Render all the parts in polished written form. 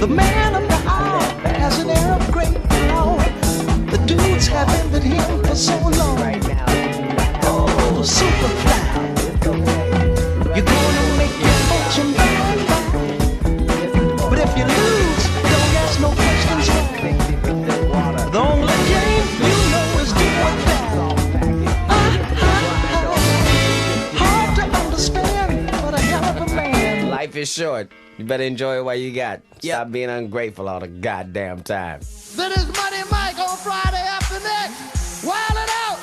The man of the hour has an air of great power. The dudes have envied him for so long. Oh, Superfly, you're gonna make your fortune by and by. But if you lose, don't ask no questions why. The only game you know is do or die. Hard to understand, but a hell of a man. Life is short. You better enjoy it while you got. Stop being ungrateful all the goddamn time. Then it's Money Mike on Friday after next. Wildin' out.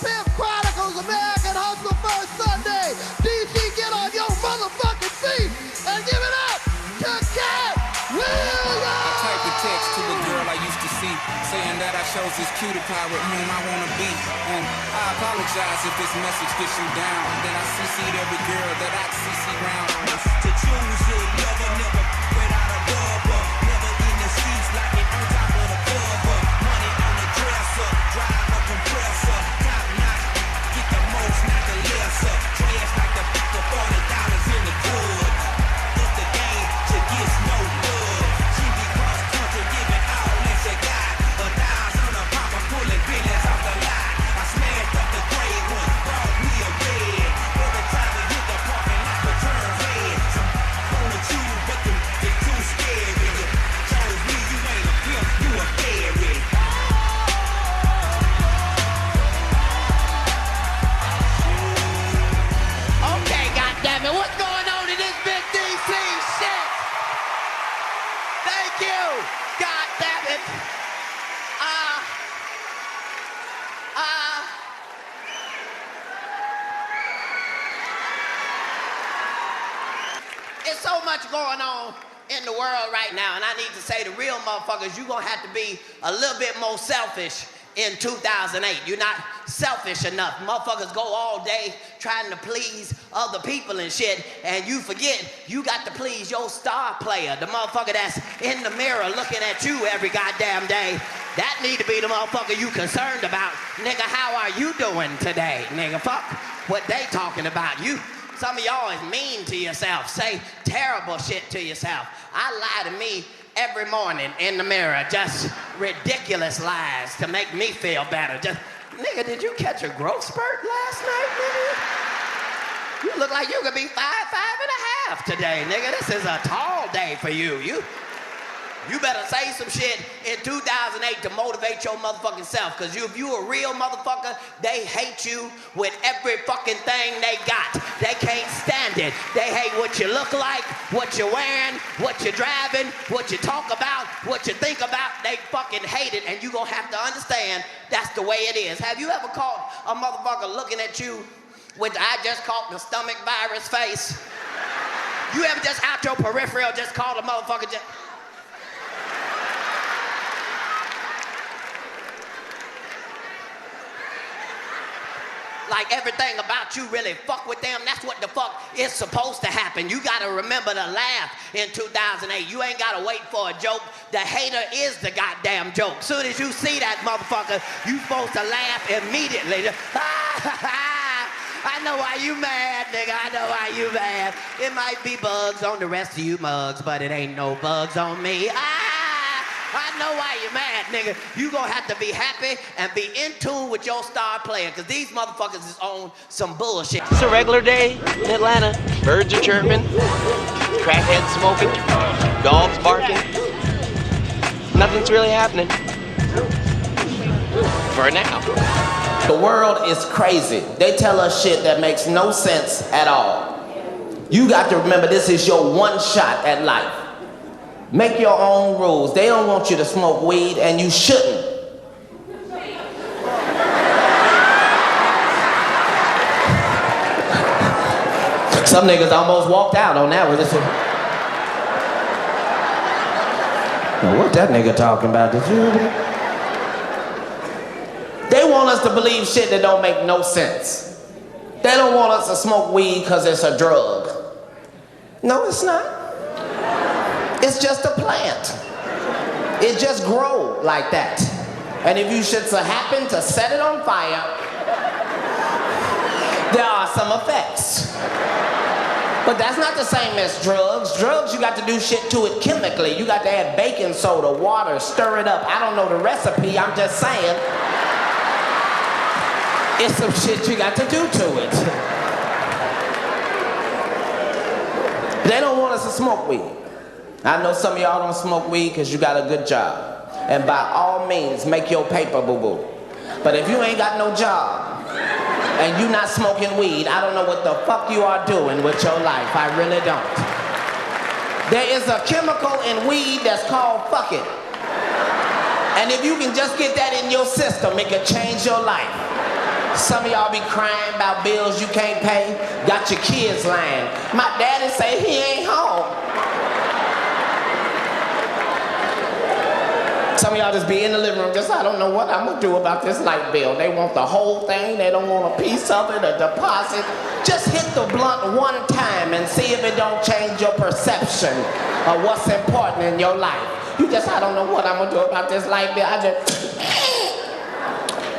Pimp Chronicles, American Hustle First Sunday. DC, get on your motherfucking feet and give it up to Katt Williams. I typed a text to a girl I used to see, saying that I chose this cutie pie with whom I wanna be. And I apologize if this message gets you down. Then I CC'd every girl that I CC round. To choose it, never without a bubble. Never in the streets like it on top of the cover. Money on the dresser, drive a compressor. Top notch, get the most, not the lesser. Trash like the $40 in the good. It's the game, she gets no love. She be cross country, giving all that she got. A $1,000 a pop, I'm pulling billions off the lot. I smashed up the gray one, brought me a red. Every time we hit the parking lot, we turn heads. Wanna choose, but they too scary. You chose me, you ain't a pimp, you a fairy. Okay, goddammit, what's going on in this big DC shit? Thank you, goddammit. It's so much going on in the world right now, and I need to say the real motherfuckers, you're gonna have to be a little bit more selfish in 2008. You're not selfish enough. Motherfuckers go all day trying to please other people and shit, and you forget you got to please your star player, the motherfucker that's in the mirror looking at you every goddamn day. That need to be the motherfucker you concerned about. Nigga, how are you doing today, nigga? Fuck what they talking about. Some of y'all is mean to yourself, say terrible shit to yourself. I lie to me every morning in the mirror, just ridiculous lies to make me feel better. Just, nigga, did you catch a growth spurt last night, nigga? You look like you could be 5'5" today, nigga. This is a tall day for you. You better say some shit in 2008 to motivate your motherfucking self, because if you a real motherfucker, they hate you with every fucking thing they got. They can't stand it. They hate what you look like, what you're wearing, what you're driving, what you talk about, what you think about. They fucking hate it, and you gonna have to understand that's the way it is. Have you ever caught a motherfucker looking at you with I just caught the stomach virus face? You ever just out your peripheral just called a motherfucker just... Like everything about you really fuck with them. That's what the fuck is supposed to happen. You gotta remember to laugh in 2008. You ain't gotta wait for a joke. The hater is the goddamn joke. Soon as you see that motherfucker, you supposed to laugh immediately. I know why you mad, nigga. I know why you mad. It might be bugs on the rest of you mugs, but it ain't no bugs on me. I know why you're mad, nigga. You gonna have to be happy and be in tune with your star player, because these motherfuckers is on some bullshit. It's a regular day in Atlanta. Birds are chirping, crackheads smoking, dogs barking. Nothing's really happening. For now. The world is crazy. They tell us shit that makes no sense at all. You got to remember, this is your one shot at life. Make your own rules. They don't want you to smoke weed, and you shouldn't. Some niggas almost walked out on that one. Now, what that nigga talking about? Did you? They want us to believe shit that don't make no sense. They don't want us to smoke weed because it's a drug. No, it's not. It's just a plant. It just grows like that. And if you should happen to set it on fire, there are some effects. But that's not the same as drugs. Drugs, you got to do shit to it chemically. You got to add baking soda, water, stir it up. I don't know the recipe, I'm just saying. It's some shit you got to do to it. They don't want us to smoke weed. I know some of y'all don't smoke weed because you got a good job. And by all means, make your paper, boo-boo. But if you ain't got no job, and you not smoking weed, I don't know what the fuck you are doing with your life. I really don't. There is a chemical in weed that's called fuck it. And if you can just get that in your system, it can change your life. Some of y'all be crying about bills you can't pay. Got your kids lying. My daddy say he ain't home. Some of y'all just be in the living room, just I don't know what I'm gonna do about this light bill. They want the whole thing, they don't want a piece of it, a deposit. Just hit the blunt one time and see if it don't change your perception of what's important in your life. You just, I don't know what I'm gonna do about this light bill. I just,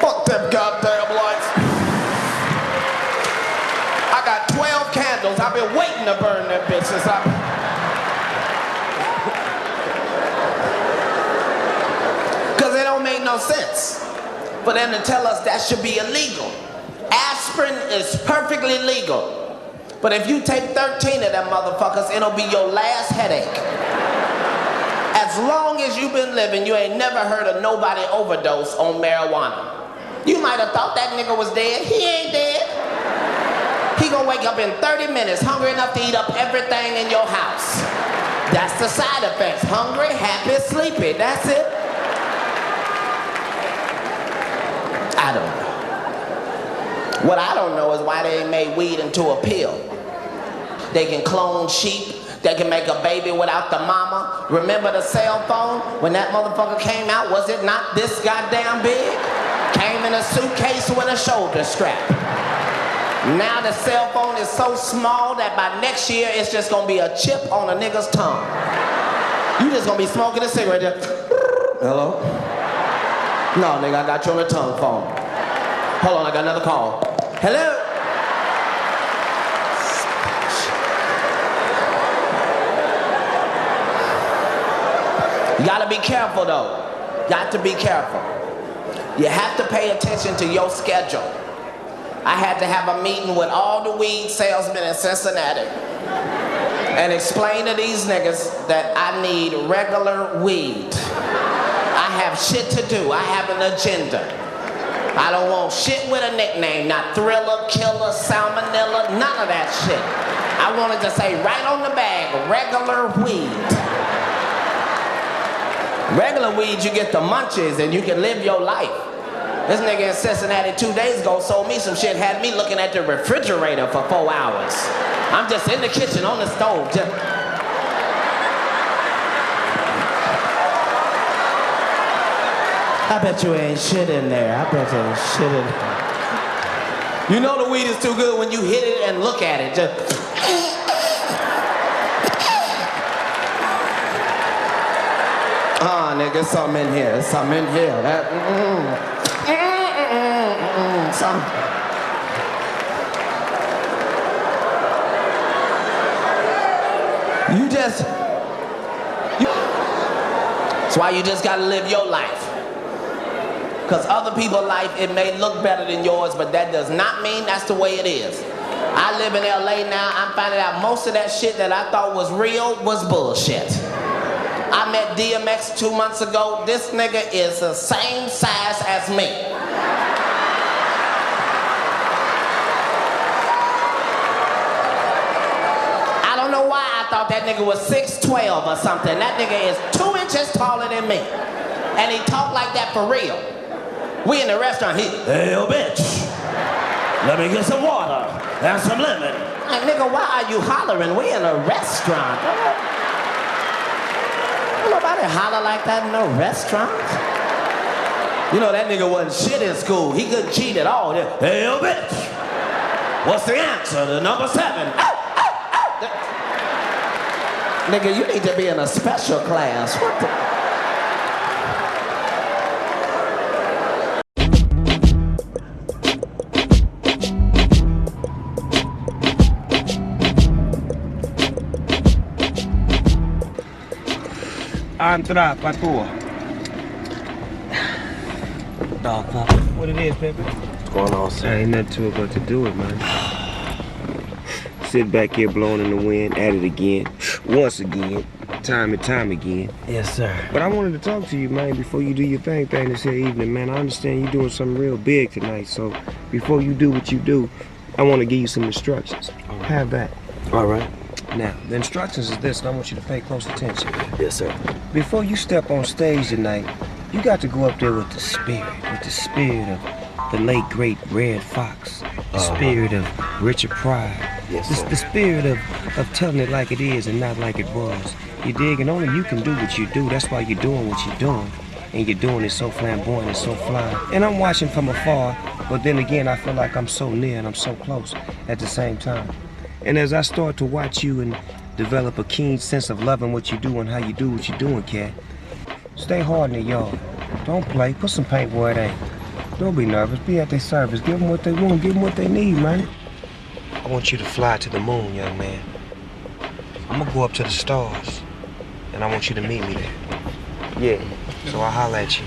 fuck them goddamn lights. I got 12 candles, I've been waiting to burn them bitches up. Because it don't make no sense for them to tell us that should be illegal. Aspirin is perfectly legal. But if you take 13 of them motherfuckers, it'll be your last headache. As long as you've been living, you ain't never heard of nobody overdose on marijuana. You might have thought that nigga was dead. He ain't dead. He gonna wake up in 30 minutes, hungry enough to eat up everything in your house. That's the side effects. Hungry, happy, sleepy. That's it. I don't know. What I don't know is why they ain't made weed into a pill. They can clone sheep. They can make a baby without the mama. Remember the cell phone? When that motherfucker came out, was it not this goddamn big? Came in a suitcase with a shoulder strap. Now the cell phone is so small that by next year it's just gonna be a chip on a nigga's tongue. You just gonna be smoking a cigarette just, hello? No, nigga, I got you on the tongue phone. Hold on, I got another call. Hello? You gotta be careful though. Got to be careful. You have to pay attention to your schedule. I had to have a meeting with all the weed salesmen in Cincinnati and explain to these niggas that I need regular weed. I have shit to do. I have an agenda. I don't want shit with a nickname, not Thriller, Killer, Salmonella, none of that shit. I wanted to say right on the bag, regular weed. Regular weed, you get the munchies and you can live your life. This nigga in Cincinnati 2 days ago sold me some shit, had me looking at the refrigerator for 4 hours. I'm just in the kitchen on the stove. Just... I bet you ain't shit in there. I bet you ain't shit in there. You know the weed is too good when you hit it and look at it. Just... nigga, something in here. Something in here. That, something. You just... That's why you just gotta live your life. Because other people's life, it may look better than yours, but that does not mean that's the way it is. I live in LA now. I'm finding out most of that shit that I thought was real was bullshit. I met DMX 2 months ago. This nigga is the same size as me. I don't know why I thought that nigga was 6'12" or something. That nigga is 2 inches taller than me. And he talked like that for real. We in the restaurant, hey, yo, bitch, let me get some water and some lemon. Like, nigga, why are you hollering? We in a restaurant. Nobody holler like that in no restaurant. You know that nigga wasn't shit in school. He couldn't cheat at all. Hey, yo, bitch, what's the answer to number 7? Nigga, you need to be in a special class. What the... Andra Patua. Dog pop. What it is, baby? What's going on, sir? Ain't nothing to it but to do it, man. Sit back here blowing in the wind, at it again, once again, time and time again. Yes, sir. But I wanted to talk to you, man, before you do your thing this here evening, man. I understand you're doing something real big tonight, so before you do what you do, I want to give you some instructions. Right. Have that. All right. Now, the instructions is this, and I want you to pay close attention. Yes, sir. Before you step on stage tonight, you got to go up there with the spirit of the late, great Red Fox, the spirit of Richard Pryor, Yes, sir. the spirit of telling it like it is and not like it was. You dig? And only you can do what you do. That's why you're doing what you're doing. And you're doing it so flamboyant and so fly. And I'm watching from afar, but then again, I feel like I'm so near and I'm so close at the same time. And as I start to watch you and develop a keen sense of loving what you do and how you do what you're doing, Katt, stay hard in the yard. Don't play. Put some paint where it ain't. Don't be nervous. Be at their service. Give them what they want. Give them what they need, man. I want you to fly to the moon, young man. I'm gonna go up to the stars, and I want you to meet me there. Yeah. So I'll holler at you.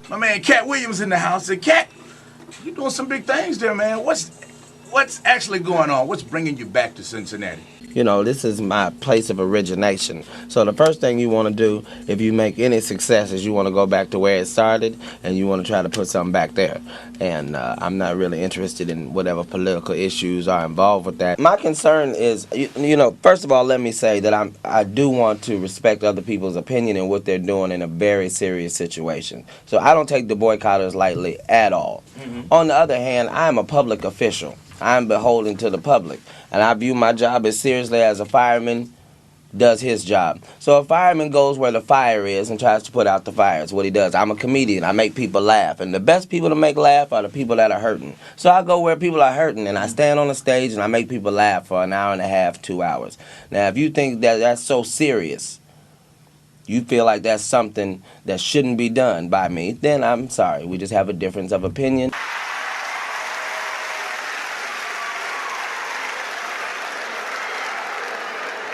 My man Katt Williams in the house. And Katt, you doing some big things there, man. What's actually going on? What's bringing you back to Cincinnati? You know, this is my place of origination. So the first thing you want to do if you make any success is you want to go back to where it started and you want to try to put something back there. And I'm not really interested in whatever political issues are involved with that. My concern is, you know, first of all, let me say that I do want to respect other people's opinion and what they're doing in a very serious situation. So I don't take the boycotters lightly at all. Mm-hmm. On the other hand, I am a public official. I'm beholden to the public, and I view my job as seriously as a fireman does his job. So a fireman goes where the fire is and tries to put out the fire. It's what he does. I'm a comedian. I make people laugh, and the best people to make laugh are the people that are hurting. So I go where people are hurting, and I stand on the stage and I make people laugh for an hour and a half, 2 hours. Now, if you think that that's so serious, you feel like that's something that shouldn't be done by me, then I'm sorry. We just have a difference of opinion.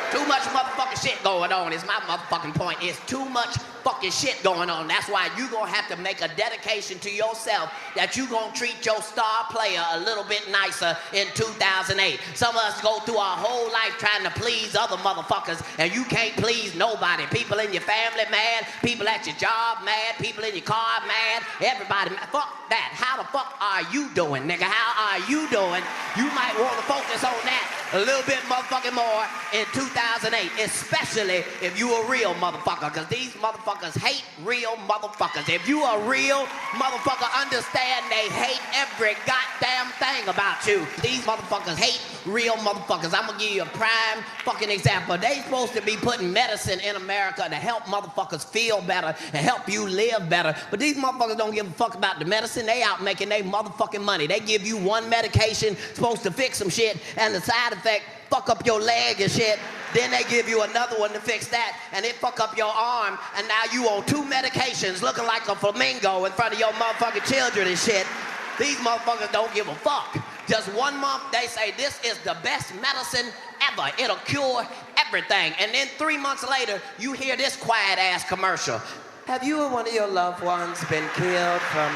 Too much motherfucking shit going on is my motherfucking point. It's too much fucking shit going on. That's why you gonna have to make a dedication to yourself that you gonna treat your star player a little bit nicer in 2008. Some of us go through our whole life trying to please other motherfuckers, and you can't please nobody. People in your family mad, people at your job mad, people in your car mad, everybody mad. Fuck that. How the fuck are you doing, nigga? How are you doing? You might want to focus on that a little bit motherfucking more in 2008, especially if you a real motherfucker, because these motherfuckers hate real motherfuckers. If you a real motherfucker, understand they hate every goddamn thing about you. These motherfuckers hate real motherfuckers. I'm gonna give you a prime fucking example. They supposed to be putting medicine in America to help motherfuckers feel better and help you live better, but these motherfuckers don't give a fuck about the medicine. They out making their motherfucking money. They give you one medication supposed to fix some shit, and the side effect fuck up your leg and shit. Then they give you another one to fix that, and it fuck up your arm, and now you on 2 medications looking like a flamingo in front of your motherfucking children and shit. These motherfuckers don't give a fuck. Just 1 month, they say this is the best medicine ever. It'll cure everything. And then 3 months later, you hear this quiet-ass commercial. Have you or one of your loved ones been killed from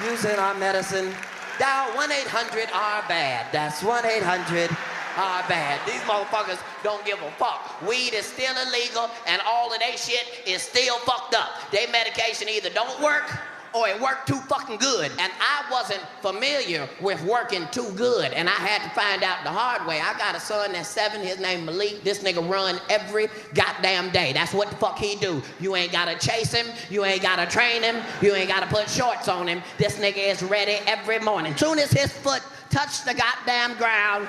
using our medicine? Dial 1-800-RBAD. That's 1-800-RBAD. These motherfuckers don't give a fuck. Weed is still illegal, and all of they shit is still fucked up. They medication either don't work or it worked too fucking good. And I wasn't familiar with working too good, and I had to find out the hard way. I got a son that's 7, his name Malik. This nigga run every goddamn day. That's what the fuck he do. You ain't gotta chase him, you ain't gotta train him, you ain't gotta put shorts on him. This nigga is ready every morning. Soon as his foot touched the goddamn ground,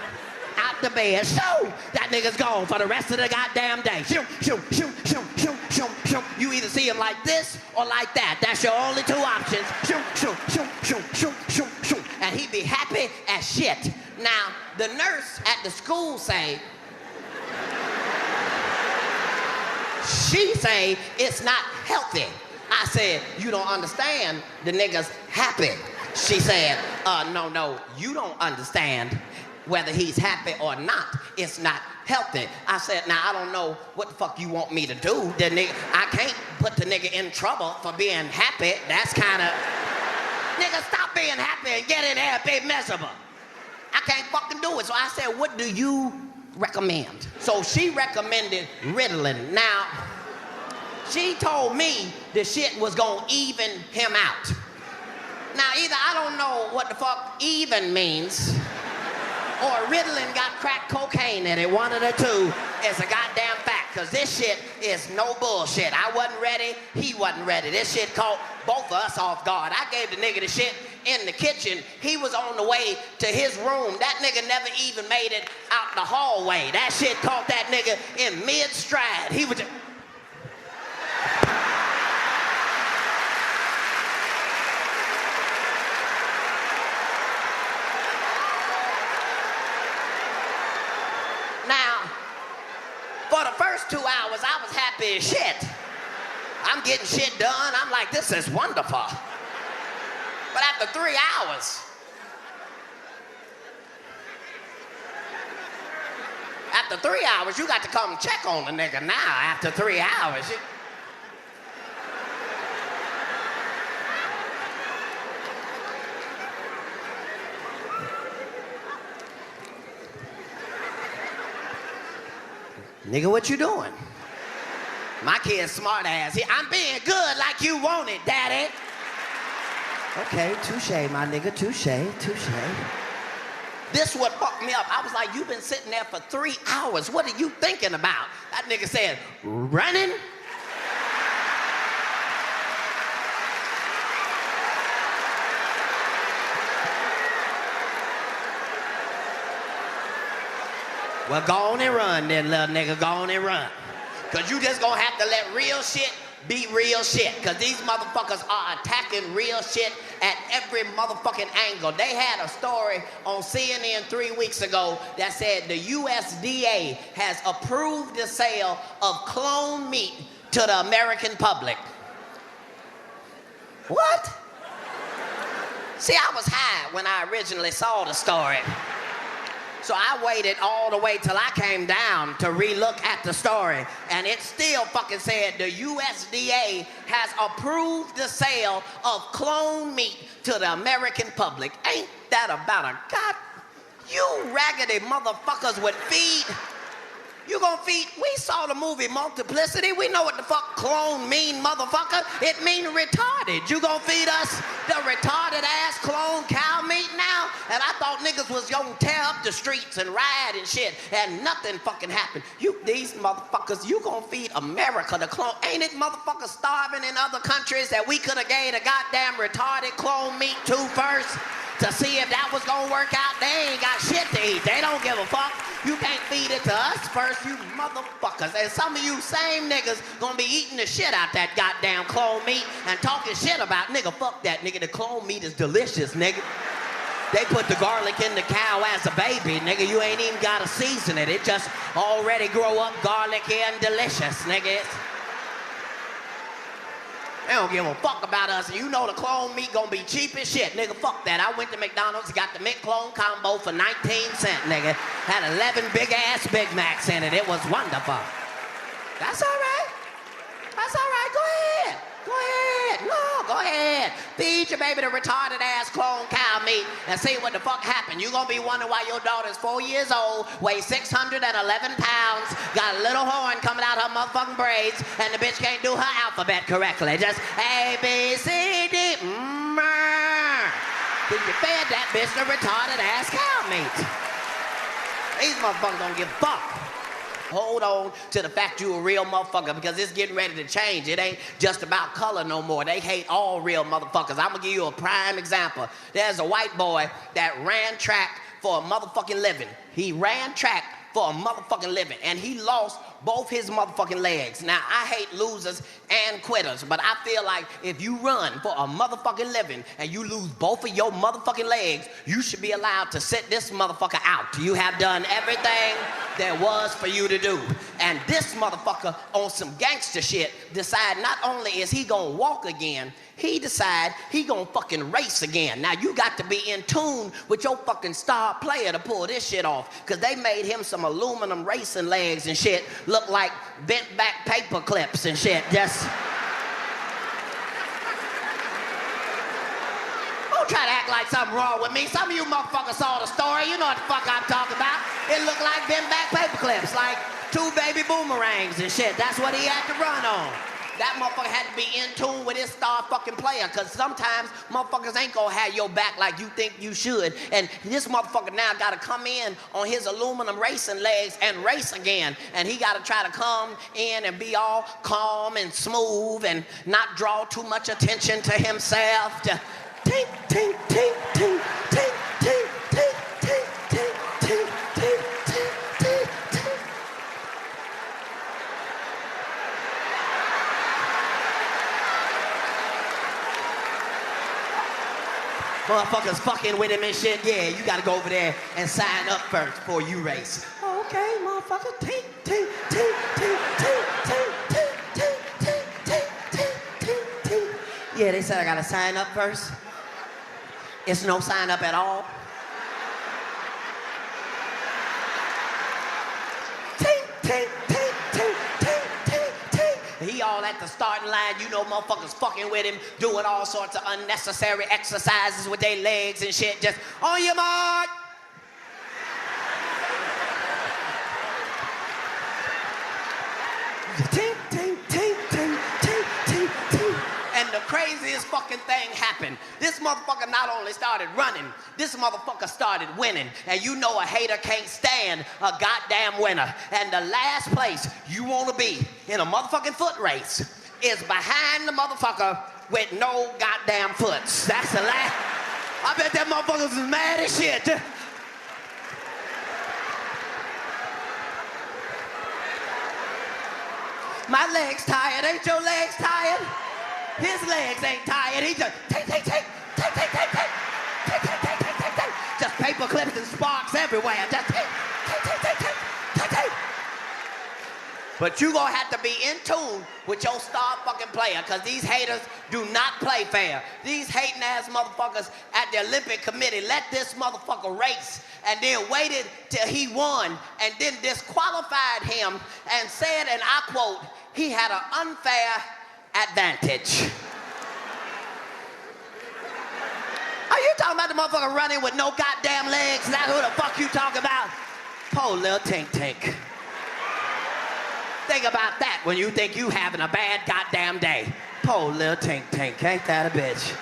out the bed, shoo, that nigga's gone for the rest of the goddamn day. Shoo, shoo, shoo, shoo, shoo, shoo, shoo. You either see him like this or like that. That's your only 2 options. Shoo, shoo, shoo, shoo, shoo, shoo, shoo. And he be happy as shit. Now, the nurse at the school say, she say it's not healthy. I said, you don't understand, the nigga's happy. She said, no, you don't understand. Whether he's happy or not, it's not healthy. I said, now I don't know what the fuck you want me to do. The nigga, I can't put the nigga in trouble for being happy. That's kind of, nigga, stop being happy and get in there and be miserable. I can't fucking do it. So I said, what do you recommend? So she recommended Ritalin. Now, she told me the shit was gonna even him out. Now, either I don't know what the fuck even means, or Ritalin got crack cocaine in it. One of the two is a goddamn fact, because this shit is no bullshit. I wasn't ready, he wasn't ready. This shit caught both of us off guard. I gave the nigga the shit in the kitchen. He was on the way to his room. That nigga never even made it out the hallway. That shit caught that nigga in mid-stride. He was just... Now, for the first 2 hours, I was happy as shit. I'm getting shit done. I'm like, this is wonderful. But after 3 hours, you got to come check on the nigga now. After 3 hours. Nigga, what you doing? My kid's smart ass. I'm being good like you want it, daddy. Okay, touche, my nigga, touche. This what fucked me up. I was like, you've been sitting there for 3 hours. What are you thinking about? That nigga said, running? Well, go on and run then, little nigga, go on and run. Cause you just gonna have to let real shit be real shit. Cause these motherfuckers are attacking real shit at every motherfucking angle. They had a story on CNN 3 weeks ago that said the USDA has approved the sale of clone meat to the American public. What? See, I was high when I originally saw the story. So I waited all the way till I came down to relook at the story, and it still fucking said the USDA has approved the sale of clone meat to the American public. Ain't that about a god? You raggedy motherfuckers would feed. You gonna feed? We saw the movie Multiplicity. We know what the fuck clone mean, motherfucker. It mean retarded. You gonna feed us the retarded ass clone cow meat now? And I thought niggas was gonna tear up the streets and riot and shit, and nothing fucking happened. These motherfuckers, you gonna feed America the clone? Ain't it motherfuckers starving in other countries that we could have gave a goddamn retarded clone meat to first? To see if that was gonna work out? They ain't got shit to eat. They don't give a fuck. You can't feed it to us first, you motherfuckers. And some of you same niggas gonna be eating the shit out that goddamn clone meat and talking shit about, nigga, fuck that, nigga. The clone meat is delicious, nigga. They put the garlic in the cow as a baby, nigga. You ain't even gotta season it. It just already grow up garlicky and delicious, nigga. They don't give a fuck about us. You know the clone meat gonna be cheap as shit. Nigga, fuck that. I went to McDonald's, got the McClone combo for 19 cents, nigga. Had 11 big-ass Big Macs in it. It was wonderful. That's all right. That's all right. Go ahead. Go ahead. No, go ahead. Feed your baby the retarded-ass clone cow meat and see what the fuck happened. You gonna be wondering why your daughter's 4 years old, weighs 611 pounds, got a little horn coming out her motherfucking braids, and the bitch can't do her alphabet correctly. Just A, B, C, D, Did you fed that bitch the retarded-ass cow meat? These motherfuckers don't give a fuck. Hold on to the fact you a real motherfucker, because it's getting ready to change. It ain't just about color no more. They hate all real motherfuckers. I'm gonna give you a prime example. There's a white boy that ran track for a motherfucking living. He ran track for a motherfucking living, and he lost both his motherfucking legs. Now, I hate losers and quitters, but I feel like if you run for a motherfucking living and you lose both of your motherfucking legs, you should be allowed to sit this motherfucker out. You have done everything there was for you to do. And this motherfucker on some gangster shit decide not only is he gonna walk again, he decide he gonna fucking race again. Now you got to be in tune with your fucking star player to pull this shit off, cause they made him some aluminum racing legs and shit look like bent back paper clips and shit. Just don't try to act like something wrong with me. Some of you motherfuckers saw the story. You know what the fuck I'm talking about. It looked like bent back paper clips, like 2 baby boomerangs and shit. That's what he had to run on. That motherfucker had to be in tune with his star fucking player, cause sometimes motherfuckers ain't gonna have your back like you think you should. And this motherfucker now gotta come in on his aluminum racing legs and race again. And he gotta try to come in and be all calm and smooth and not draw too much attention to himself. Just tink, tink, tink, tink, tink, tink, tink, tink, tink, tink, tink, tink, tink, tink. Motherfuckers fucking with him and shit. Yeah, you gotta go over there and sign up first before you race. Okay, motherfucker. Tink, tink, tink, tink, tink, tink, tink, tink, tink, tink, tink, tink, tink. Yeah, they said I gotta sign up first. It's no sign up at all. Tink, tink, tink, tink, tink, tink, tink. He all at the starting line, you know, motherfuckers fucking with him, doing all sorts of unnecessary exercises with their legs and shit. Just on your mark. Tink, tink, tink, tink, tink, tink, tink. And the craziest fucking thing happened. This motherfucker not only started running, this motherfucker started winning. And you know a hater can't stand a goddamn winner. And the last place you wanna be in a motherfucking foot race is behind the motherfucker with no goddamn foots. That's the last. I bet that motherfucker's as mad as shit. My legs tired, ain't your legs tired? His legs ain't tired. He just take. Just paper clips and sparks everywhere. Just take. But you gonna have to be in tune with your star fucking player, cause these haters do not play fair. These hating ass motherfuckers at the Olympic Committee let this motherfucker race and then waited till he won and then disqualified him and said, and I quote, he had an unfair advantage. Are you talking about the motherfucker running with no goddamn legs? Is that who the fuck you talking about? Poor little tink tink. Think about that when you think you having a bad goddamn day. Poor little tink tink, ain't that a bitch?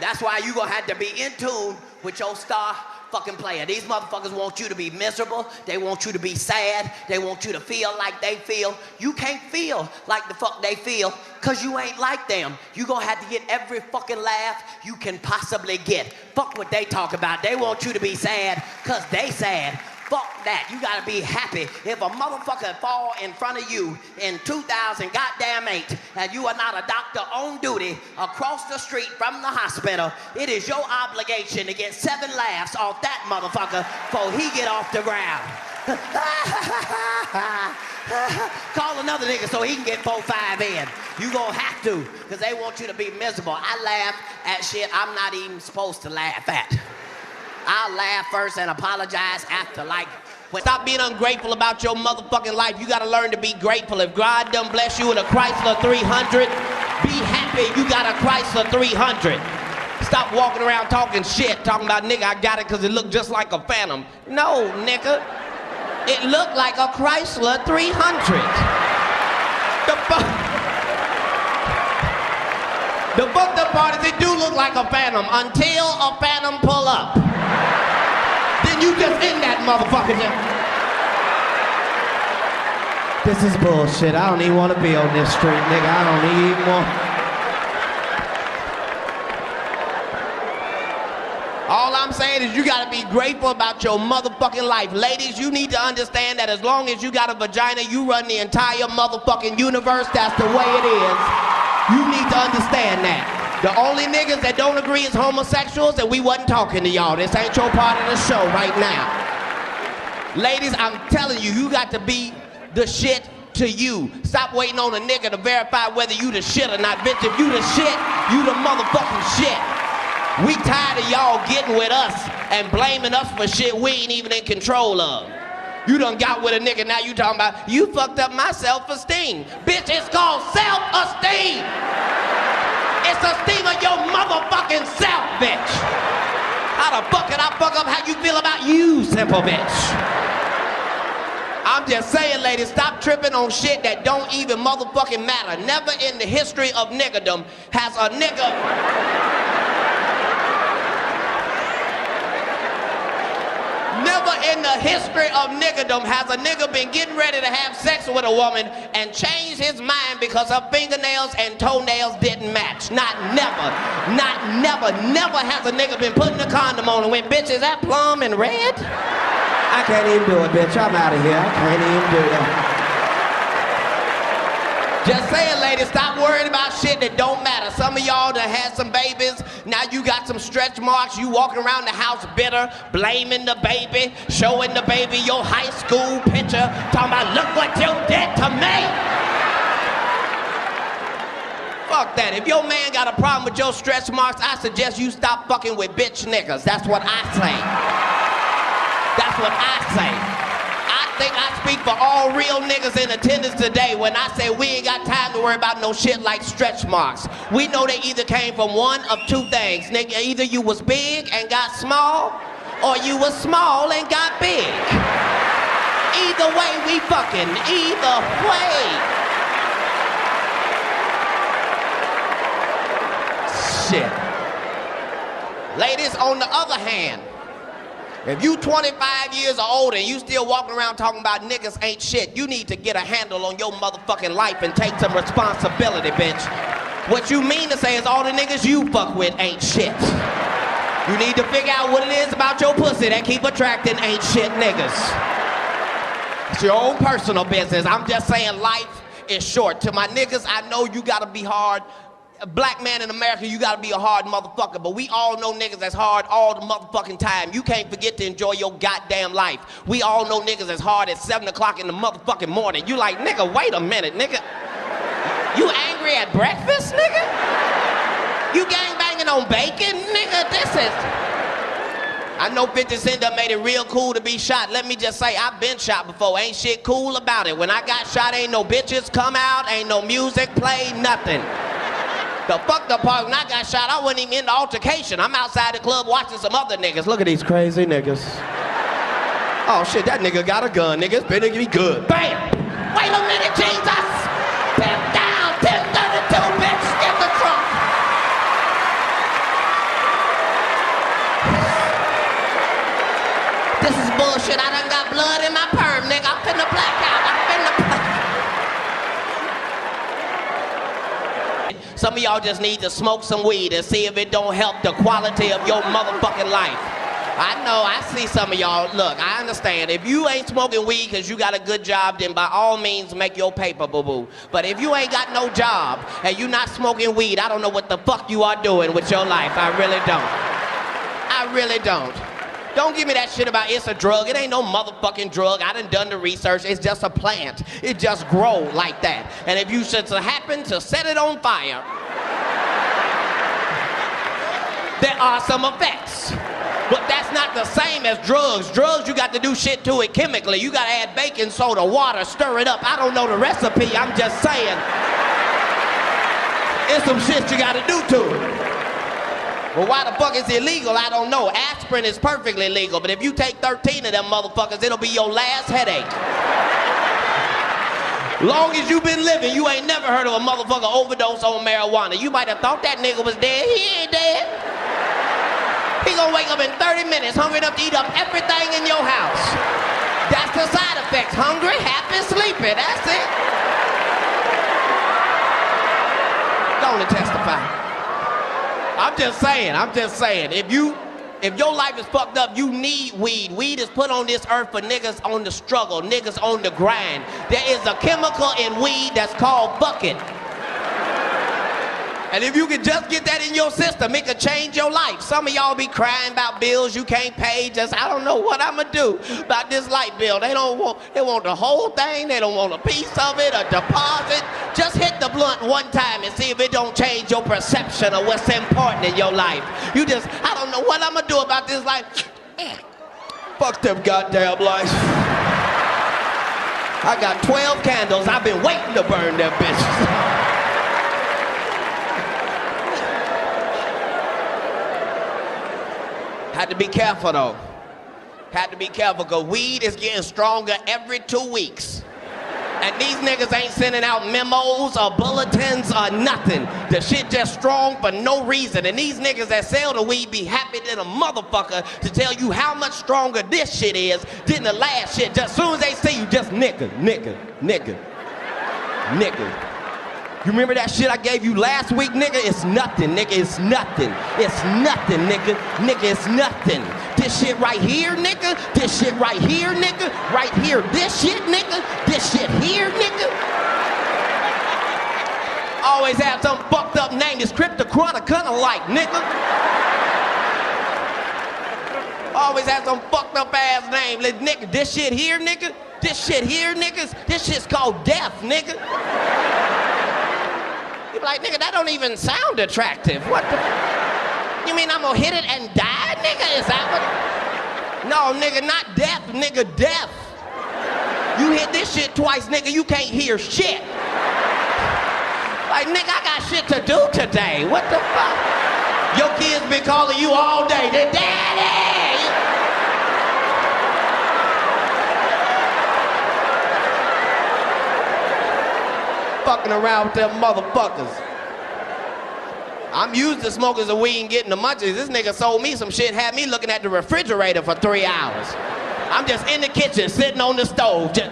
That's why you gonna have to be in tune with your star fucking player. These motherfuckers want you to be miserable. They want you to be sad. They want you to feel like they feel. You can't feel like the fuck they feel cause you ain't like them. You gonna have to get every fucking laugh you can possibly get. Fuck what they talk about. They want you to be sad cause they sad. Fuck that. You gotta be happy. If a motherfucker fall in front of you in 2008 and you are not a doctor on duty across the street from the hospital, it is your obligation to get 7 laughs off that motherfucker before he get off the ground. Call another nigga so he can get 4-5 in. You gonna have to, cause they want you to be miserable. I laugh at shit I'm not even supposed to laugh at. I'll laugh first and apologize after. Like, stop being ungrateful about your motherfucking life. You gotta learn to be grateful. If God done bless you with a Chrysler 300, be happy you got a Chrysler 300. Stop walking around talking shit, talking about, nigga, I got it because it looked just like a Phantom. No, nigga. It looked like a Chrysler 300. The fucked up part is it do look like a Phantom until a Phantom pull up. Then you just in that motherfucker. This is bullshit. I don't even want to be on this street, nigga. I don't even want. All I'm saying saying is you gotta be grateful about your motherfucking life. Ladies, you need to understand that as long as you got a vagina, you run the entire motherfucking universe. That's the way it is. You need to understand that. The only niggas that don't agree is homosexuals, and we wasn't talking to y'all. This ain't your part of the show right now. Ladies, I'm telling you, you got to be the shit to you. Stop waiting on a nigga to verify whether you the shit or not. Bitch, if you the shit, you the motherfucking shit. We tired of y'all getting with us and blaming us for shit we ain't even in control of. You done got with a nigga, now you talking about, you fucked up my self-esteem. Bitch, it's called self-esteem. It's esteem of your motherfucking self, bitch. How the fuck can I fuck up how you feel about you, simple bitch? I'm just saying, ladies, stop tripping on shit that don't even motherfucking matter. Never in the history of niggerdom has a nigga... Never in the history of niggerdom has a nigga been getting ready to have sex with a woman and changed his mind because her fingernails and toenails didn't match. Not never has a nigga been putting a condom on and went, bitch, is that plum and red? I can't even do it, bitch. I'm out of here. I can't even do that. Just saying, ladies, stop worrying about shit that don't matter. Some of y'all that had some babies, now you got some stretch marks, you walking around the house bitter, blaming the baby, showing the baby your high school picture, talking about, look what you did to me. Fuck that. If your man got a problem with your stretch marks, I suggest you stop fucking with bitch niggas. That's what I say. That's what I say. I think I speak for all real niggas in attendance today when I say we ain't got time to worry about no shit like stretch marks. We know they either came from one of two things. Nigga, either you was big and got small, or you was small and got big. Either way, we fucking. Either way. Shit. Ladies, on the other hand, if you 25 years old and you still walking around talking about niggas ain't shit, you need to get a handle on your motherfucking life and take some responsibility, bitch. What you mean to say is all the niggas you fuck with ain't shit. You need to figure out what it is about your pussy that keep attracting ain't shit niggas. It's your own personal business. I'm just saying life is short. To my niggas, I know you gotta be hard. A black man in America, you gotta be a hard motherfucker, but we all know niggas that's hard all the motherfucking time. You can't forget to enjoy your goddamn life. We all know niggas as hard at 7 o'clock in the motherfucking morning. You like, nigga, wait a minute, nigga. You angry at breakfast, nigga? You gangbanging on bacon, nigga? This is... I know 50 Cent done made it real cool to be shot. Let me just say, I've been shot before. Ain't shit cool about it. When I got shot, ain't no bitches come out, ain't no music play, nothing. The fucked up part, when I got shot, I wasn't even in the altercation. I'm outside the club watching some other niggas. Look at these crazy niggas. Oh shit, that nigga got a gun, nigga. It's better be good. Bam! Wait a minute, Jesus! Tip down, 1032, bitch, get the trunk. This is bullshit. I done got blood in my perm, nigga. I'm finna black out. I'm finna black. Some of y'all just need to smoke some weed and see if it don't help the quality of your motherfucking life. I know, I see some of y'all. Look, I understand. If you ain't smoking weed because you got a good job, then by all means make your paper, boo-boo. But if you ain't got no job and you not smoking weed, I don't know what the fuck you are doing with your life. I really don't. I really don't. Don't give me that shit about it's a drug. It ain't no motherfucking drug. I done the research. It's just a plant. It just grow like that. And if you should happen to set it on fire, there are some effects. But that's not the same as drugs. Drugs, you got to do shit to it chemically. You got to add baking soda, water, stir it up. I don't know the recipe. I'm just saying. It's some shit you got to do to it. Well, why the fuck is it illegal? I don't know. Aspirin is perfectly legal, but if you take 13 of them motherfuckers, it'll be your last headache. Long as you been living, you ain't never heard of a motherfucker overdose on marijuana. You might have thought that nigga was dead. He ain't dead. He gonna wake up in 30 minutes, hungry enough to eat up everything in your house. That's the side effects. Hungry, happy, sleepy. That's it. Go on and testify. I'm just saying, if you If your life is fucked up, you need weed. Weed is put on this earth for niggas on the struggle, niggas on the grind. There is a chemical in weed that's called bucket. And if you can just get that in your system, it could change your life. Some of y'all be crying about bills you can't pay. Just, I don't know what I'm gonna do about this light bill. They want the whole thing. They don't want a piece of it, a deposit. Just hit the blunt one time and see if it don't change your perception of what's important in your life. You just, I don't know what I'm gonna do about this life. Fuck them goddamn life. I got 12 candles. I've been waiting to burn them bitches. Had to be careful though. Had to be careful because weed is getting stronger every 2 weeks. And these niggas ain't sending out memos or bulletins or nothing. The shit just strong for no reason. And these niggas that sell the weed be happy than a motherfucker to tell you how much stronger this shit is than the last shit. Just as soon as they see you, just nigga. You remember that shit I gave you last week, nigga? It's nothing, nigga, it's nothing. It's nothing, nigga. Nigga, it's nothing. This shit right here, nigga. This shit right here, nigga. Right here, this shit, nigga. This shit here, nigga. Always have some fucked up name. It's cryptochronic, kinda like, nigga. Always have some fucked up ass name. Like, nigga, this shit here, nigga. This shit here, niggas. This shit's called death, nigga. You be like, nigga, that don't even sound attractive. What the? You mean I'm gonna hit it and die, nigga? Is that what? No, nigga, not death, nigga, death. You hit this shit twice, nigga, you can't hear shit. Like, nigga, I got shit to do today. What the fuck? Your kids been calling you all day. They're daddy! Fucking around with them motherfuckers. I'm used to smoking the weed and getting the munchies. This nigga sold me some shit, had me looking at the refrigerator for 3 hours. I'm just in the kitchen, sitting on the stove. Just...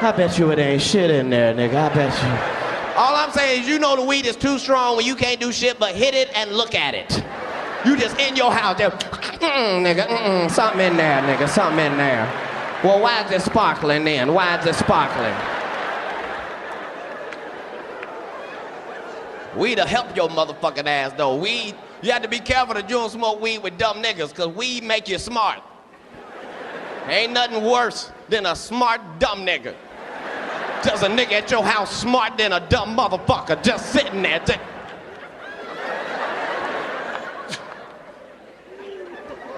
I bet you it ain't shit in there, nigga. I bet you. All I'm saying is, you know the weed is too strong when you can't do shit but hit it and look at it. You just in your house, there, nigga, something in there, nigga, something in there. Well, why is it sparkling then? Why is it sparkling? Weed'll help your motherfucking ass though. Weed, you have to be careful that you don't smoke weed with dumb niggas, cause weed make you smart. Ain't nothing worse than a smart dumb nigga. Just a nigga at your house smart than a dumb motherfucker just sitting there.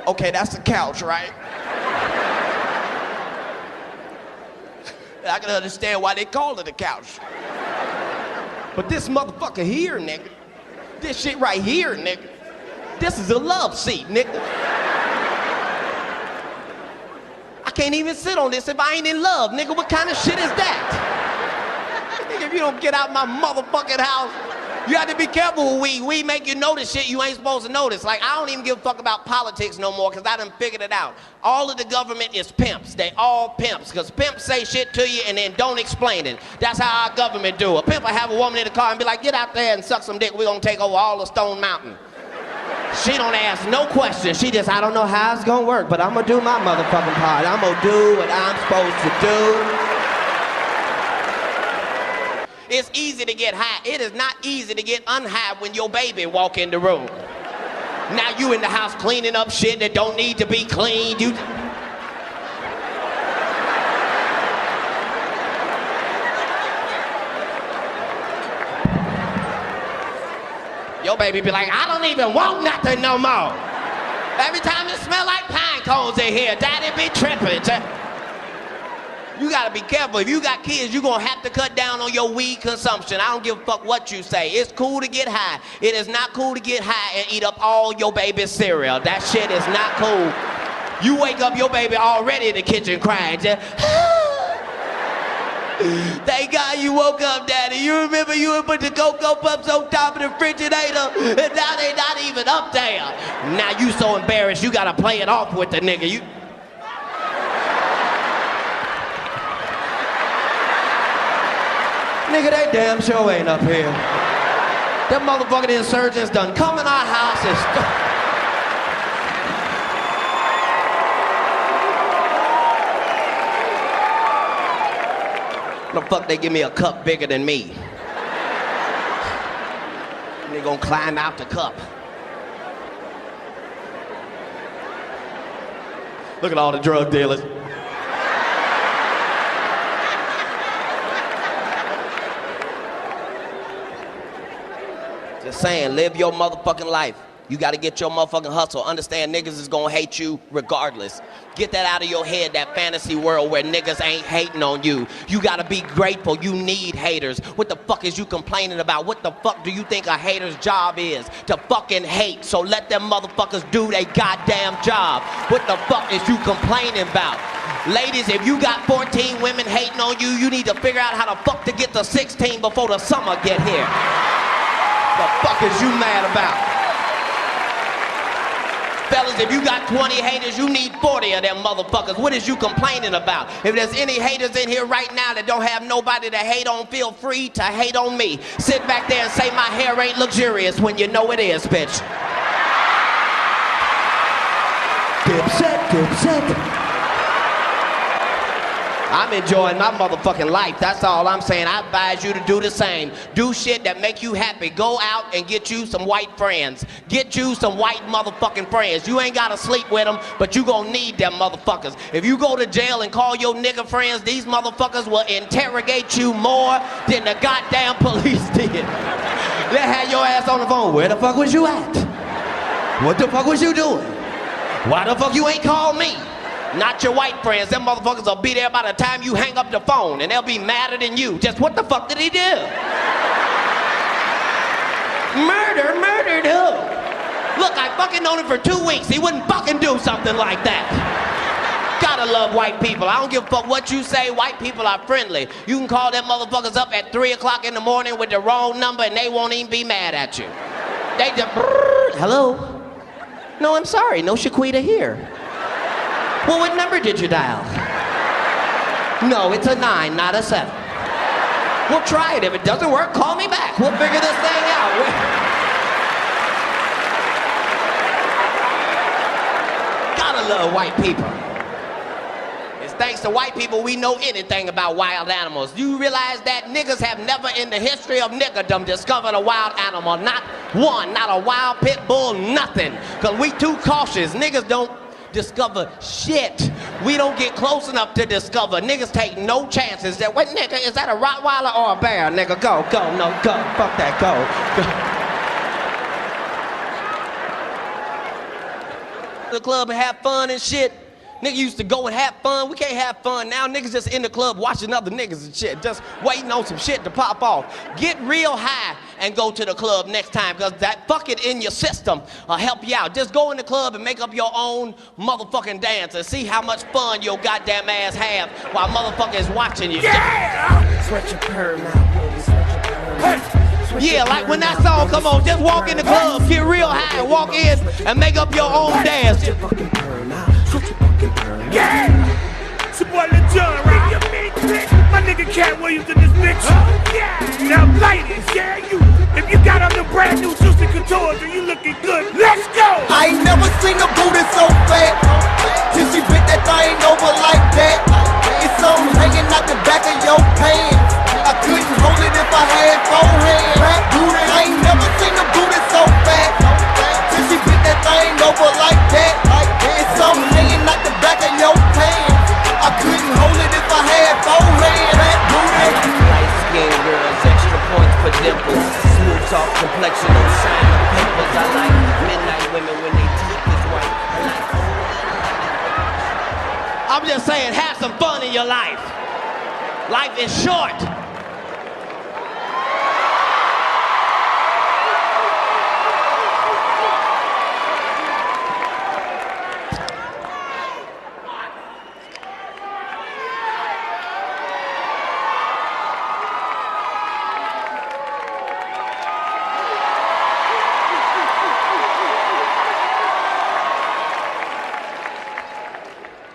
Okay, that's the couch, right? I can understand why they call it a couch. But this motherfucker here, nigga, this shit right here, nigga, this is a love seat, nigga. I can't even sit on this if I ain't in love, nigga. What kind of shit is that? Nigga, if you don't get out my motherfucking house, you have to be careful with weed. Weed make you notice shit you ain't supposed to notice. Like, I don't even give a fuck about politics no more because I done figured it out. All of the government is pimps. They all pimps because pimps say shit to you and then don't explain it. That's how our government do. A pimp will have a woman in the car and be like, get out there and suck some dick. We're going to take over all of Stone Mountain. She don't ask no questions. She just, I don't know how it's going to work, but I'm going to do my motherfucking part. I'm going to do what I'm supposed to do. It's easy to get high. It is not easy to get unhigh when your baby walk in the room. Now you in the house cleaning up shit that don't need to be cleaned. You... Your baby be like, I don't even want nothing no more. Every time it smell like pine cones in here, daddy be tripping. You gotta be careful. If you got kids, you're gonna have to cut down on your weed consumption. I don't give a fuck what you say. It's cool to get high. It is not cool to get high and eat up all your baby's cereal. That shit is not cool. You wake up your baby already in the kitchen crying. Just, thank God you woke up, Daddy. You remember you would put the Cocoa Puffs on top of the refrigerator, and now they not even up there. Now you so embarrassed, you gotta play it off with the nigga. You... Nigga, they damn sure ain't up here. Them motherfucking insurgents done come in our house and the fuck they give me a cup bigger than me? And they gonna climb out the cup. Look at all the drug dealers. Just saying, live your motherfucking life. You gotta get your motherfucking hustle. Understand niggas is gonna hate you regardless. Get that out of your head, that fantasy world where niggas ain't hating on you. You gotta be grateful. You need haters. What the fuck is you complaining about? What the fuck do you think a hater's job is? To fucking hate. So let them motherfuckers do their goddamn job. What the fuck is you complaining about? Ladies, if you got 14 women hating on you, you need to figure out how the fuck to get to 16 before the summer get here. The fuck is you mad about? Fellas, if you got 20 haters, you need 40 of them motherfuckers. What is you complaining about? If there's any haters in here right now that don't have nobody to hate on, feel free to hate on me. Sit back there and say my hair ain't luxurious when you know it is, bitch. Dipset, dipset. I'm enjoying my motherfucking life. That's all I'm saying. I advise you to do the same. Do shit that make you happy. Go out and get you some white friends. Get you some white motherfucking friends. You ain't gotta sleep with them, but you gonna need them motherfuckers. If you go to jail and call your nigga friends, these motherfuckers will interrogate you more than the goddamn police did. They had your ass on the phone. Where the fuck was you at? What the fuck was you doing? Why the fuck you ain't called me? Not your white friends. Them motherfuckers will be there by the time you hang up the phone, and they'll be madder than you. Just what the fuck did he do? Murdered who? Look, I fucking known him for 2 weeks. He wouldn't fucking do something like that. Gotta love white people. I don't give a fuck what you say. White people are friendly. You can call them motherfuckers up at 3 o'clock in the morning with the wrong number, and they won't even be mad at you. They just, hello? No, I'm sorry. No Shaquita here. Well, what number did you dial? No, it's a 9, not a 7. We'll try it. If it doesn't work, call me back. We'll figure this thing out. Gotta love white people. It's thanks to white people we know anything about wild animals. You realize that niggas have never in the history of niggerdom discovered a wild animal. Not one, not a wild pit bull, nothing. Because we too cautious. Niggas don't discover shit. We don't get close enough to discover. Niggas take no chances. That what nigga, is that a Rottweiler or a bear? Nigga, go, no, go, fuck that, go. The club and have fun and shit. Nigga used to go and have fun. We can't have fun now. Niggas just in the club watching other niggas and shit, just waiting on some shit to pop off. Get real high and go to the club next time, because that fuck it in your system will help you out. Just go in the club and make up your own motherfucking dance and see how much fun your goddamn ass have while motherfuckers watching you. Yeah! Sweat your perm out, baby. Sweat your perm out. Yeah, like when that song come on, just walk in the club, get real high, and walk in and make up your own dance. Yeah! It's your boy Lil Jon, right? You big bitch. My nigga Katt Williams in this bitch. Yeah! Now ladies, yeah, if you got on the brand new Juicy Couture, then you looking good. Let's go! I ain't never seen a booty so fat till she bit that thing over like that. It's something hanging out the back of your pants. I couldn't hold it if I had 4 hands. Fat booty, I ain't never seen a booty so fat till she bit that thing over like that. It's something hanging out the back of your pants. I couldn't hold it if I had 4 hands. Fat booty. Light skin girls, extra points for dimples. Smooth soft complexion, no shine of pimples. I like midnight women when they teeth is white. I'm just saying, have some fun in your life. Life is short.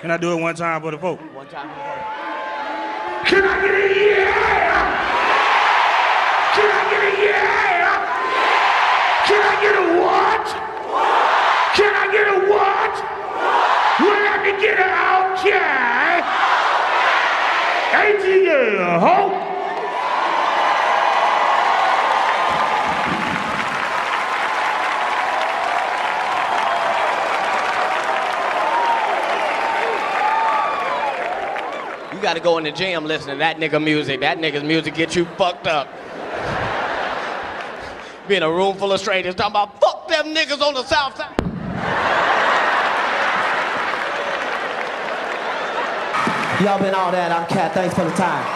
Can I do it one time for the folk? One time for the folk. Can I get a yeah? Can I get a yeah? Can I get a what? Can I get a what? We'll have to get an okay. ATL, ho. You gotta go in the gym listening to that nigga music. That nigga's music gets you fucked up. Be in a room full of strangers talking about fuck them niggas on the south side. Y'all been all that. I'm Katt. Thanks for the time.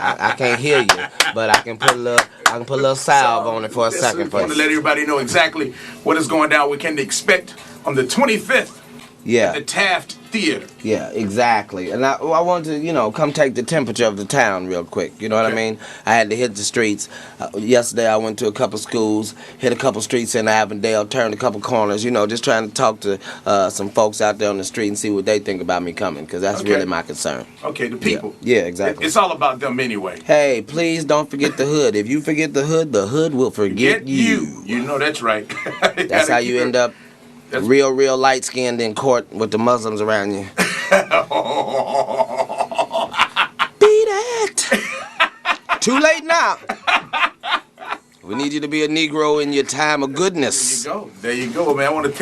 I can't hear you, but I can put a little salve on it for a second. I want to let everybody know exactly what is going down. We can expect on the 25th at the Taft Theater. Yeah, exactly. And I wanted to, you know, come take the temperature of the town real quick. You know what I mean? I had to hit the streets. Yesterday I went to a couple schools, hit a couple streets in Avondale, turned a couple corners, you know, just trying to talk to some folks out there on the street and see what they think about me coming, because that's really my concern. Okay, the people. Yeah, exactly. It's all about them anyway. Hey, please don't forget the hood. If you forget the hood will forget you. You know that's right. That's how you end up real light-skinned in court with the Muslims around you. Beat it! Too late now. We need you to be a Negro in your time of goodness. There you go, man. I want to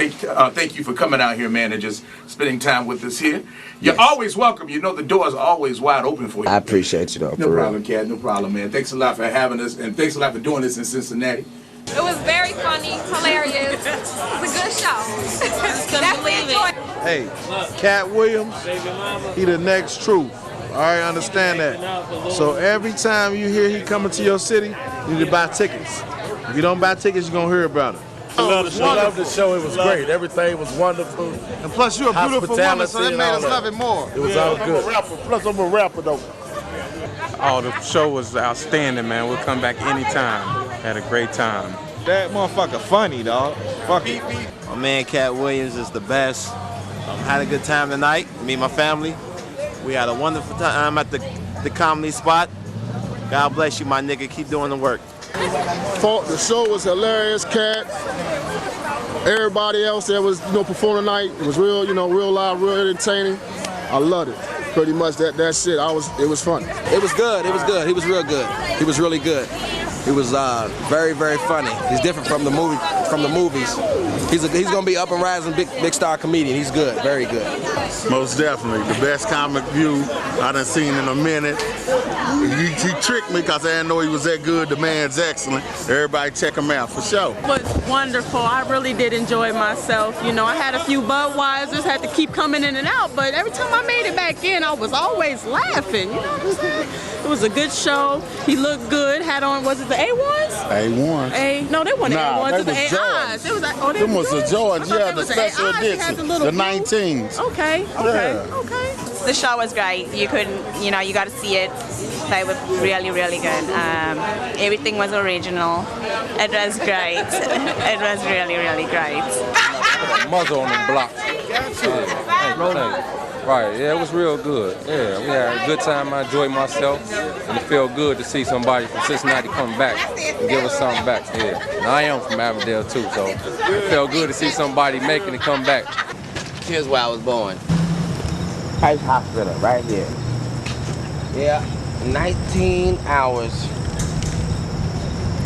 thank you for coming out here, man, and just spending time with us here. You're always welcome. You know the door's always wide open for you. I appreciate you, though. No problem, Katt. No problem, man. Thanks a lot for having us, and thanks a lot for doing this in Cincinnati. It was very funny, hilarious. It was a good show. Definitely enjoyed it. Hey, Katt Williams, he the next truth. All right, understand that. So every time you hear he coming to your city, you need to buy tickets. If you don't buy tickets, you're going to hear about it. I love the show. It was great. Everything was wonderful. And plus, you're a beautiful woman, so that made us love it more. It was all good. Plus, I'm a rapper, though. Oh, the show was outstanding, man. We'll come back anytime. Had a great time. That motherfucker funny, dog. Fuck it. My man Katt Williams is the best. Had a good time tonight. Me and my family. We had a wonderful time at the comedy spot. God bless you, my nigga. Keep doing the work. The show was hilarious, Katt. Everybody else that was, performing tonight, it was real, real live, real entertaining. I loved it. Pretty much that's it. It was fun. It was good. It was good. He was real good. He was really good. He was very, very funny. He's different from the movies. He's gonna be up and rising, big star comedian. He's good, very good. Most definitely, the best comic view I done seen in a minute. He tricked me because I didn't know he was that good. The man's excellent. Everybody check him out for sure. It was wonderful. I really did enjoy myself. I had a few Budweisers, had to keep coming in and out, but every time I made it back in, I was always laughing. You know what I'm saying? It was a good show. He looked good. Had on, was it the A1s? A1s. No, they weren't A1s. It was the Jordans. AIs. It was them was the Jordans. Yeah, the special edition. The 19s. Okay. The show was great. You couldn't, you got to see it. They were really, really good. Everything was original. It was great. It was really, really great. Muzzle on them blocks. Right, yeah, it was real good. Yeah, we had a good time. I enjoyed myself, and it felt good to see somebody from Cincinnati come back and give us something back. Yeah, and I am from Avondale too, so it felt good to see somebody making it come back. Here's where I was born. Christ Hospital, right here. Yeah, 19 hours.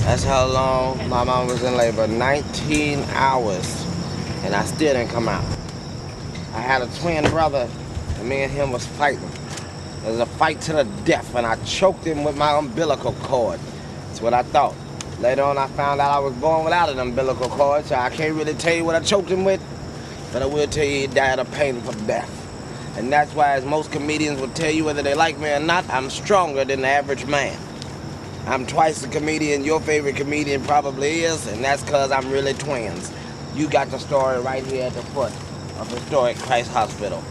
That's how long my mom was in labor. 19 hours, and I still didn't come out. I had a twin brother, and me and him was fighting. It was a fight to the death, and I choked him with my umbilical cord. That's what I thought. Later on, I found out I was born without an umbilical cord, so I can't really tell you what I choked him with, but I will tell you he died a painful death. And that's why, as most comedians will tell you, whether they like me or not, I'm stronger than the average man. I'm twice the comedian your favorite comedian probably is, and that's because I'm really twins. You got the story right here at the foot of historic Christ Hospital.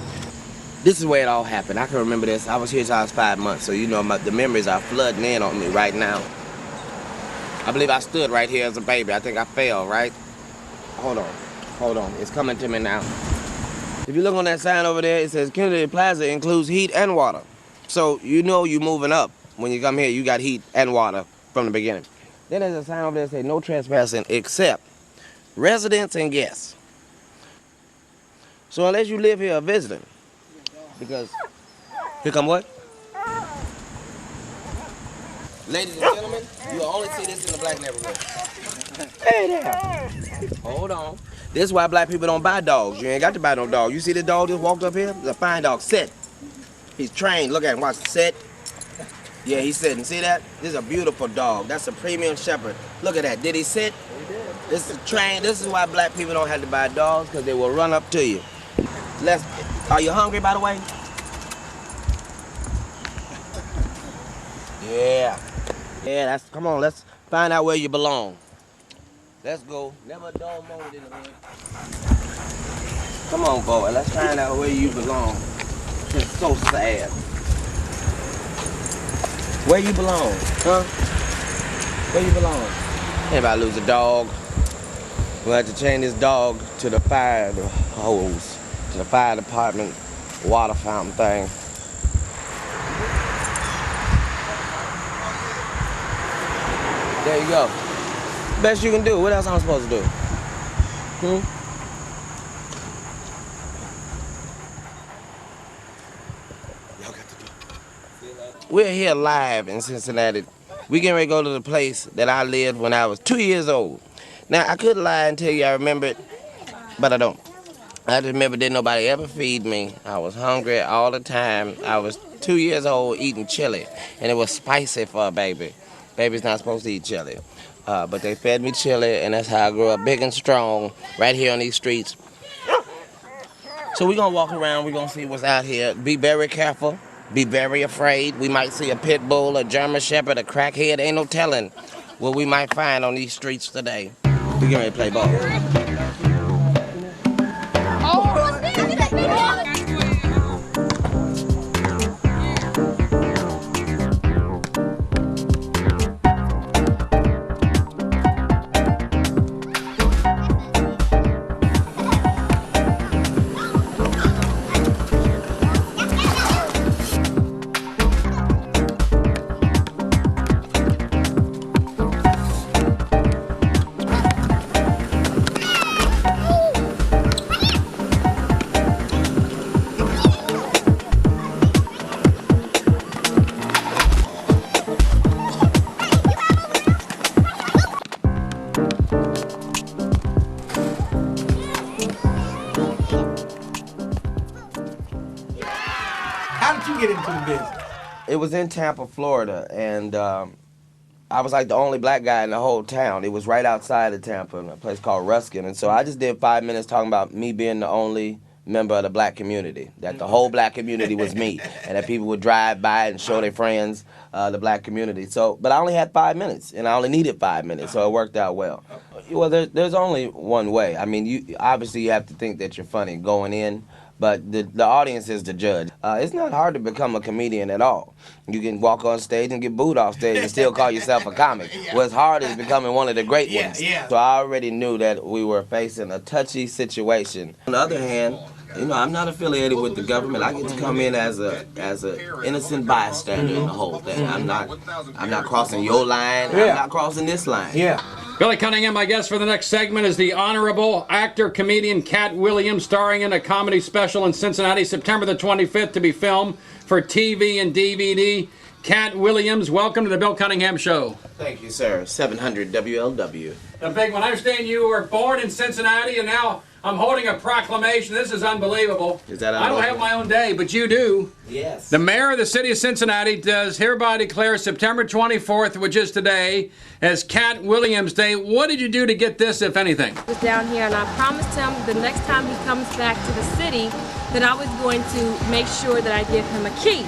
This is where it all happened. I can remember this. I was here till I was 5 months, so you know the memories are flooding in on me right now. I believe I stood right here as a baby. I think I fell, right? Hold on. It's coming to me now. If you look on that sign over there, it says Kennedy Plaza includes heat and water. So you know you're moving up. When you come here, you got heat and water from the beginning. Then there's a sign over there that says no trespassing except residents and guests. So unless you live here or visiting, because here come what? Ladies and gentlemen, you will only see this in the black neighborhood. Hey there. Hold on. This is why black people don't buy dogs. You ain't got to buy no dog. You see the dog just walked up here? It's a fine dog. Sit. He's trained. Look at him. Watch. Sit. Yeah, he's sitting. See that? This is a beautiful dog. That's a premium shepherd. Look at that. Did he sit? He did. This is trained. This is why black people don't have to buy dogs, because they will run up to you. Are you hungry, by the way? Yeah. Yeah, come on, let's find out where you belong. Let's go. Never a dull moment in the hood. Come on, boy, let's find out where you belong. It's so sad. Where you belong, huh? Where you belong? Anybody lose a dog? We'll have to chain this dog to the fire hose, to the fire department water fountain thing. There you go. Best you can do. What else am I supposed to do? We're here live in Cincinnati. We getting ready to go to the place that I lived when I was 2 years old. Now, I could lie and tell you I remember it, but I don't. I just remember didn't nobody ever feed me. I was hungry all the time. I was 2 years old eating chili, and it was spicy for a baby. Baby's not supposed to eat chili. But they fed me chili, and that's how I grew up big and strong right here on these streets. So we're going to walk around. We're going to see what's out here. Be very careful. Be very afraid. We might see a pit bull, a German shepherd, a crackhead. Ain't no telling what we might find on these streets today. We're getting ready to play ball. How did you get into the business? It was in Tampa, Florida, and I was like the only black guy in the whole town. It was right outside of Tampa in a place called Ruskin, and so I just did 5 minutes talking about me being the only member of the black community, that the whole black community was me, and that people would drive by and show their friends the black community. So, but I only had 5 minutes, and I only needed 5 minutes, so it worked out well. Well, there's only one way. I mean, you obviously you have to think that you're funny going in, but the audience is the judge. It's not hard to become a comedian at all. You can walk on stage and get booed off stage and still call yourself a comic. What's hard is becoming one of the great ones. So I already knew that we were facing a touchy situation. On the other hand, you know, I'm not affiliated with the government. I get to come in as a innocent bystander in the whole thing. I'm not crossing your line. I'm not crossing this line. Billy Cunningham, my guest for the next segment is the honorable actor, comedian Katt Williams, starring in a comedy special in Cincinnati, September the 25th, to be filmed for TV and DVD. Katt Williams, welcome to the Bill Cunningham Show. Thank you, sir. 700 WLW. The big one. I understand you were born in Cincinnati, and now I'm holding a proclamation. This is unbelievable. Is that I don't have my own day, but you do. Yes. The mayor of the city of Cincinnati does hereby declare September 24th, which is today, as Katt Williams Day. What did you do to get this, if anything? I was down here, and I promised him the next time he comes back to the city that I was going to make sure that I give him a key.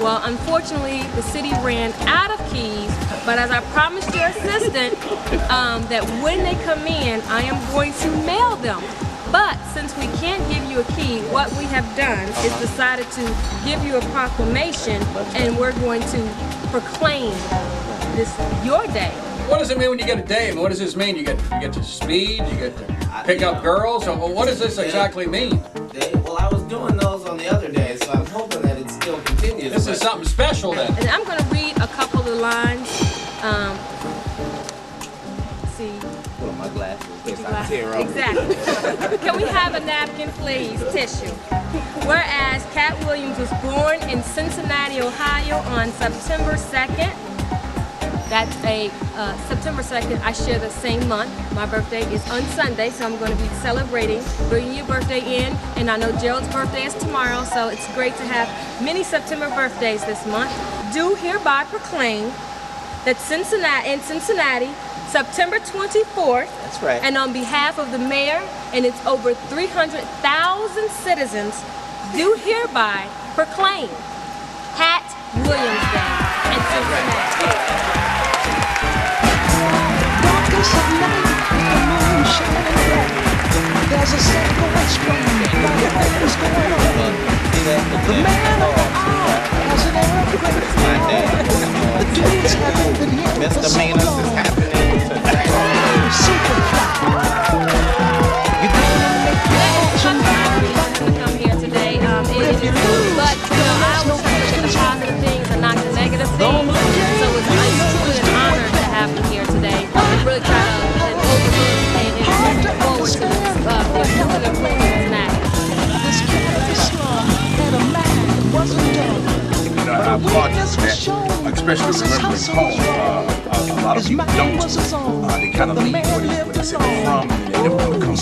Well, unfortunately, the city ran out of keys, but as I promised your assistant, that when they come in, I am going to mail them. But since we can't give you a key, what we have done is decided to give you a proclamation, and we're going to proclaim this your day. What does it mean when you get a day? What does this mean? You get to speed, you get to pick up girls, or what does this exactly mean? Well, I was doing those on the other day, so I'm hoping that it still continues. This is something special then. And I'm going to read a couple of lines. See. Put on my glasses. Exactly. Can we have a napkin, please? Tissue. Whereas Katt Williams was born in Cincinnati, Ohio on September 2nd. That's September 2nd. I share the same month. My birthday is on Sunday, so I'm going to be celebrating, bringing your birthday in. And I know Gerald's birthday is tomorrow, so it's great to have many September birthdays this month. Do hereby proclaim that Cincinnati, September 24th, that's right. And on behalf of the mayor and its over 300,000 citizens, do hereby proclaim Katt Williams Day in Cincinnati. Darkest of night, the moon shining bright. There's a single whispering about the things going on. The man of the hour has an airplane. The dudes haven't been here for so long. Super fly. You're gonna make your fortune. To come here today, but I always try to look at the positive things and not the negative things. So it's truly an honor to have you here today. We really try to overlook and move forward to this important Cincinnati. This cat of Islam had a man that wasn't done. You know, I applaud you for that, especially remembering home. A lot of people don't. They kind of leave where they say they're from, and they never want to come.